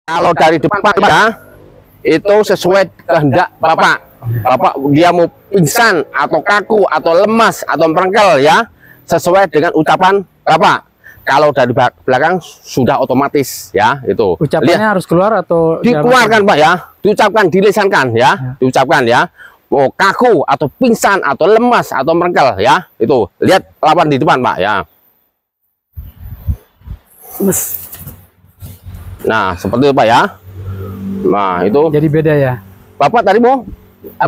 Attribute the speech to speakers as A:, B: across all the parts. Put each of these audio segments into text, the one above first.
A: Kalau dari depan ya, itu sesuai kehendak Bapak. Bapak dia mau pingsan atau kaku atau lemas atau merengkel ya, sesuai dengan ucapan Bapak. Kalau dari belakang sudah otomatis ya, itu.
B: Ucapannya harus keluar atau
A: dikeluarkan Pak ya, diucapkan, dilisankan ya, diucapkan ya. Mau kaku atau pingsan atau lemas atau merengkel ya, itu. Lihat lawan di depan Pak ya. Nah, seperti itu Pak ya. Nah, itu.
B: Jadi beda ya.
A: Bapak tadi mau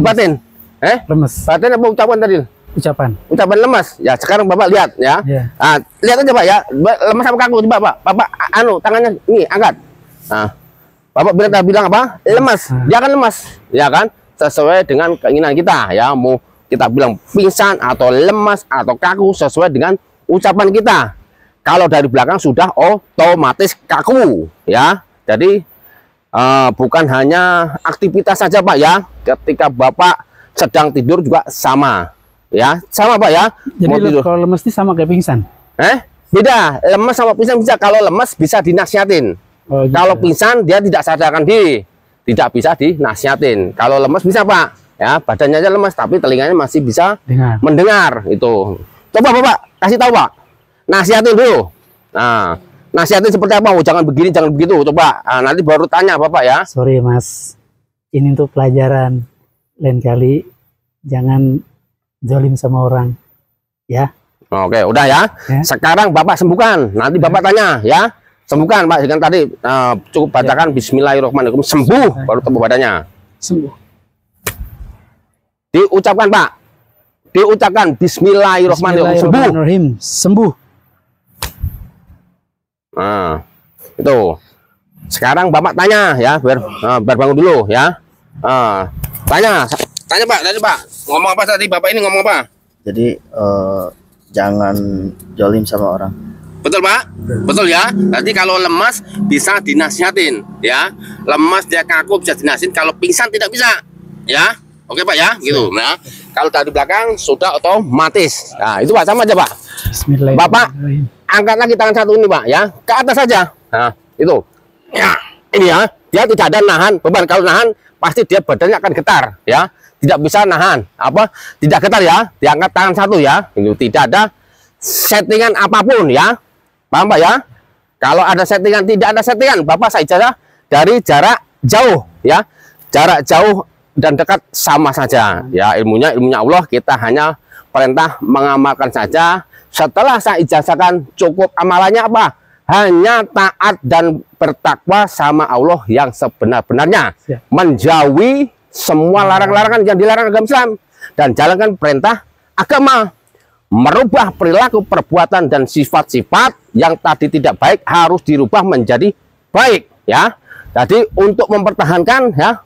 A: batin?
B: Lemes.
A: Batin apa ucapan tadi? Ucapan lemas. Ya, sekarang Bapak lihat ya. Nah, lihat aja Pak ya. Lemas sama kaku coba Pak. Bapak tangannya ini angkat. Nah, Bapak bilang apa? Lemas. Dia akan lemas, ya kan? Sesuai dengan keinginan kita ya. Mau kita bilang pingsan atau lemas atau kaku sesuai dengan ucapan kita. Kalau dari belakang sudah otomatis kaku ya. Jadi bukan hanya aktivitas saja Pak ya. Ketika Bapak sedang tidur juga sama ya, sama Pak ya.
B: Jadi kalau lemes ini sama kayak pingsan?
A: Beda. Lemes sama pingsan bisa. Kalau lemes bisa dinasihatin. Gitu. Kalau pingsan dia tidak sadarkan diri, tidak bisa dinasihatin. Kalau lemes bisa Pak ya, badannya aja lemes tapi telinganya masih bisa mendengar itu. Coba Bapak kasih tahu Pak, nasihatin dulu. Nah, nasihatin seperti apa? Jangan begini, jangan begitu. Coba nanti baru tanya Bapak ya.
B: Sorry Mas, ini untuk pelajaran. Lain kali jangan zalim sama orang ya. Oke,
A: udah ya. Sekarang Bapak sembuhkan. Nanti Bapak tanya ya. Sembuhkan Pak. Dengan tadi cukup bacakan Bismillahirrahmanirrahim. Sembuh baru tepuk badannya.
B: Sembuh.
A: Diucapkan Pak. Diucapkan Bismillahirrahmanirrahim.
B: Sembuh.
A: Nah, itu. Sekarang Bapak tanya ya, biar bangun dulu ya. Tanya Pak, tadi Pak. Ngomong apa tadi Bapak ini ngomong apa?
C: Jadi jangan jolim sama orang.
A: Betul Pak? Betul ya. Nanti kalau lemas bisa dinasihatin ya. Lemas dia kaku bisa dinasihatin. Kalau pingsan tidak bisa ya. Oke Pak ya, gitu. Nah, kalau dari belakang sudah otomatis. Nah, itu Pak sama aja Pak. Bapak angkat lagi tangan satu ini Pak ya, ke atas saja. Nah, itu. Ya, ini ya. Dia tidak ada nahan beban. Kalau nahan pasti dia badannya akan getar ya. Tidak bisa nahan tidak getar ya. Diangkat tangan satu ya. Itu tidak ada settingan apapun ya. Paham Pak ya? Kalau ada settingan, tidak ada settingan, Bapak saja dari jarak jauh ya. Jarak jauh dan dekat sama saja ya. Ilmunya Allah, kita hanya perintah mengamalkan saja. Setelah saya ijazahkan, cukup amalannya apa? Hanya taat dan bertakwa sama Allah yang sebenar-benarnya, menjauhi semua larang-larangan yang dilarang agama Islam dan jalankan perintah agama. Merubah perilaku, perbuatan dan sifat-sifat yang tadi tidak baik harus dirubah menjadi baik ya. Jadi untuk mempertahankan ya,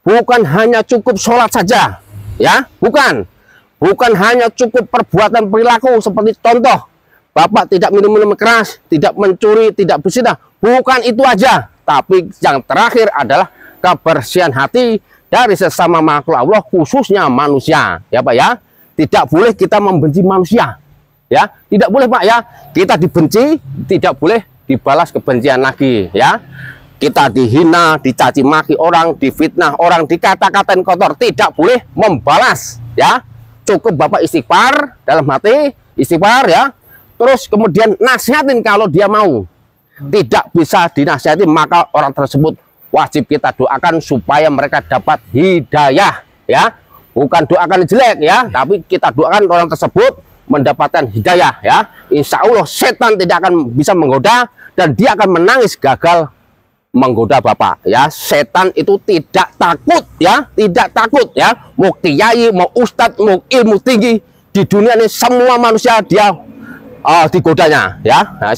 A: bukan hanya cukup sholat saja ya, bukan hanya cukup perbuatan perilaku. Seperti contoh, Bapak tidak minum keras, tidak mencuri, tidak berzina, bukan itu aja, tapi yang terakhir adalah kebersihan hati dari sesama makhluk Allah, khususnya manusia ya Pak ya. Tidak boleh kita membenci manusia ya, tidak boleh Pak ya. Kita dibenci, tidak boleh dibalas kebencian lagi ya. Kita dihina, dicaci maki orang, difitnah orang, dikata-katain kotor, tidak boleh membalas ya. Cukup Bapak istighfar dalam hati, istighfar ya. Terus kemudian nasihatin kalau dia mau. Tidak bisa dinasihatin, maka orang tersebut wajib kita doakan supaya mereka dapat hidayah ya. Bukan doakan jelek ya, tapi kita doakan orang tersebut mendapatkan hidayah ya. Insya Allah setan tidak akan bisa menggoda dan dia akan menangis gagal menggoda Bapak ya. Setan itu tidak takut ya, tidak takut ya. Mau kiai, mau ustadz, mau ilmu tinggi di dunia ini, semua manusia dia digodanya ya. Nah,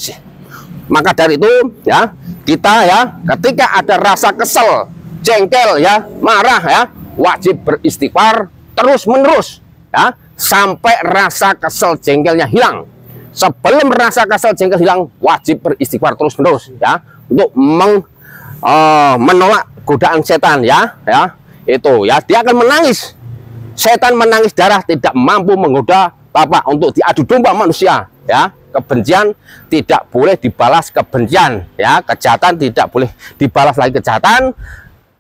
A: maka dari itu ya, kita ya ketika ada rasa kesel, jengkel ya, marah ya, wajib beristighfar terus menerus ya, sampai rasa kesel jengkelnya hilang. Sebelum rasa kesel jengkel hilang, wajib beristighfar terus menerus ya, untuk menolak godaan setan ya. Itu ya, dia akan menangis. Setan menangis darah, tidak mampu menggoda Bapak untuk diadu domba manusia ya. kebencian tidak boleh dibalas kebencian, ya. Kejahatan tidak boleh dibalas lagi kejahatan,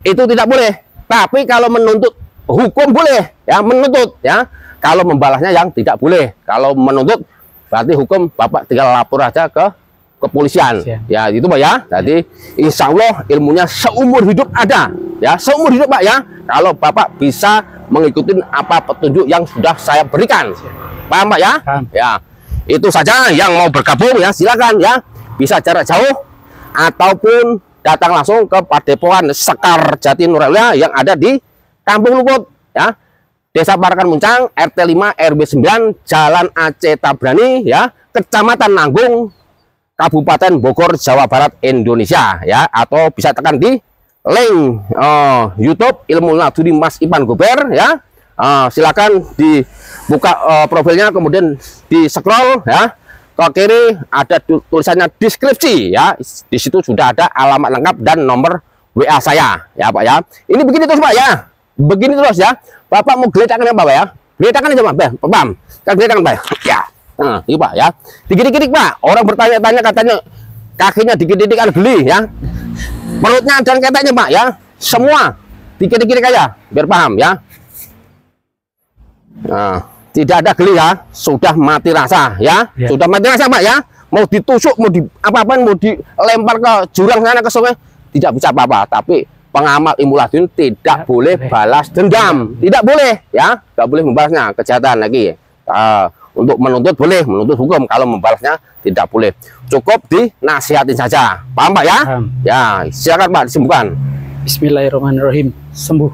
A: itu tidak boleh. Tapi kalau menuntut hukum boleh, ya, menuntut, ya. Kalau membalasnya yang tidak boleh. Kalau menuntut berarti hukum Bapak tinggal lapor aja ke kepolisian, ya, itu Pak, ya. Jadi insya Allah ilmunya seumur hidup ada, ya, seumur hidup Pak, ya. Kalau Bapak bisa mengikuti apa petunjuk yang sudah saya berikan, paham Pak, ya? Ya, itu saja. Yang mau bergabung, ya, silakan, ya, bisa jarak jauh ataupun datang langsung ke Padepokan Sekar Jati Nur Aulia yang ada di Kampung Lukut, ya, Desa Parakan Muncang, RT 5 RW 9, Jalan Aceh Tabrani, ya, Kecamatan Nanggung, Kabupaten Bogor, Jawa Barat, Indonesia, ya. Atau bisa tekan di link YouTube Ilmu Laduni Mas Ipan Gober, ya. Silakan dibuka profilnya, kemudian di scroll, ya, ke kiri ada tulisannya deskripsi, ya. Di situ sudah ada alamat lengkap dan nomor WA saya, ya Pak, ya. Ini begini terus Pak, ya, begini terus, ya. Bapak mau geledakan apa Pak, ya? Geledakan aja Pak, paham? Kita geledakan Pak, ya. Nah, ini Pak, ya. Dikit-dikit Pak, orang bertanya-tanya katanya kakinya dikit-dikit kan geli, ya. Perutnya dan keteknya Pak, ya. Semua dikit-dikit aja biar paham, ya. Nah, tidak ada geli, ya. Sudah mati rasa, ya. Sudah mati rasa Pak, ya. Mau ditusuk, mau di apa-apa, mau dilempar ke jurang sana ke sungai, tidak bisa apa-apa. Tapi pengamal ilmu laduni tidak boleh balas dendam, tidak boleh, ya. Tidak boleh membalasnya kejahatan lagi. Untuk menuntut boleh, menuntut hukum. Kalau membalasnya tidak boleh. Cukup dinasihatin saja. Paham Pak, ya? Paham. Ya, silakan Pak disembuhkan.
B: Bismillahirrahmanirrahim. Sembuh.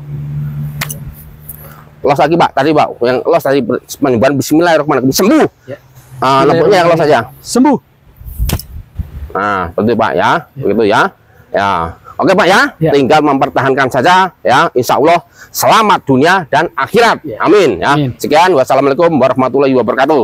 A: Los lagi Pak, tadi Pak, yang los tadi penyembuhan. Bismillahirrahmanirrahim. Sembuh. Ya. Nampaknya yang los saja.
B: Sembuh.
A: Nah, betul Pak, ya. Begitu, ya. Ya. Oke Pak, ya. Tinggal mempertahankan saja, ya. Insya Allah selamat dunia dan akhirat. Amin, ya. Amin. Sekian, wassalamualaikum warahmatullahi wabarakatuh.